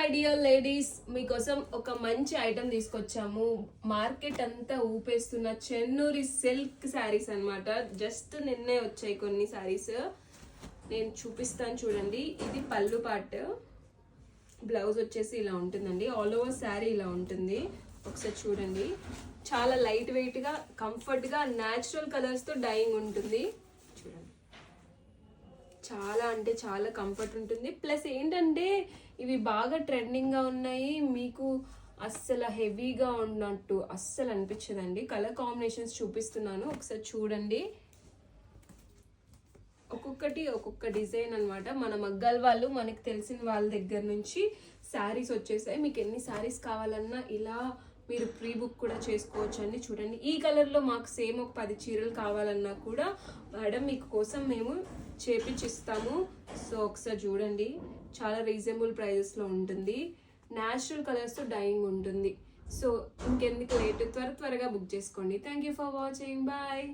My dear ladies, మీకోసం ఒక మంచి ఐటమ్ తీసుకొచ్చాము. మార్కెట్ అంతా ఊపేస్తున్న చెన్నూరి సిల్క్ శారీస్ అన్నమాట. జస్ట్ నిన్నే వచ్చాయి కొన్ని శారీస్, నేను చూపిస్తాను చూడండి. ఇది పళ్ళు పార్ట్, బ్లౌజ్ వచ్చేసి ఇలా ఉంటుందండి. ఆల్ ఓవర్ శారీ ఇలా ఉంటుంది, ఒకసారి చూడండి. చాలా లైట్ వెయిట్ గా, కంఫర్ట్ గా, న్యాచురల్ కలర్స్ తో డైయింగ్ ఉంటుంది. చూడండి, చాలా అంటే చాలా కంఫర్ట్ ఉంటుంది. ప్లస్ ఏంటంటే ఇవి బాగా ట్రెండింగ్ గా ఉన్నాయి. మీకు అస్సలు హెవీగా ఉన్నట్టు అస్సలు అనిపించదండి. కలర్ కాంబినేషన్స్ చూపిస్తున్నాను, ఒకసారి చూడండి. ఒక్కొక్కటి ఒక్కొక్క డిజైన్ అనమాట. మన మగ్గాల వాళ్ళు, మనకు తెలిసిన వాళ్ళ దగ్గర నుంచి శారీస్ వచ్చేసాయి. మీకు ఎన్ని శారీస్ కావాలన్నా ఇలా మీరు ప్రీ బుక్ కూడా చేసుకోవచ్చు అండి. చూడండి, ఈ కలర్లో మాకు సేమ్ ఒక 10 చీరలు కావాలన్నా కూడా మేడం మీకు కోసం మేము చేపించిస్తాము. సో ఒకసారి చూడండి, చాలా రీజనబుల్ ప్రైజెస్లో ఉంటుంది. న్యాచురల్ కలర్స్తో డైయింగ్ ఉంటుంది. సో ఇంకెందుకు లేట్, త్వరగా బుక్ చేసుకోండి. Thank you for watching, bye.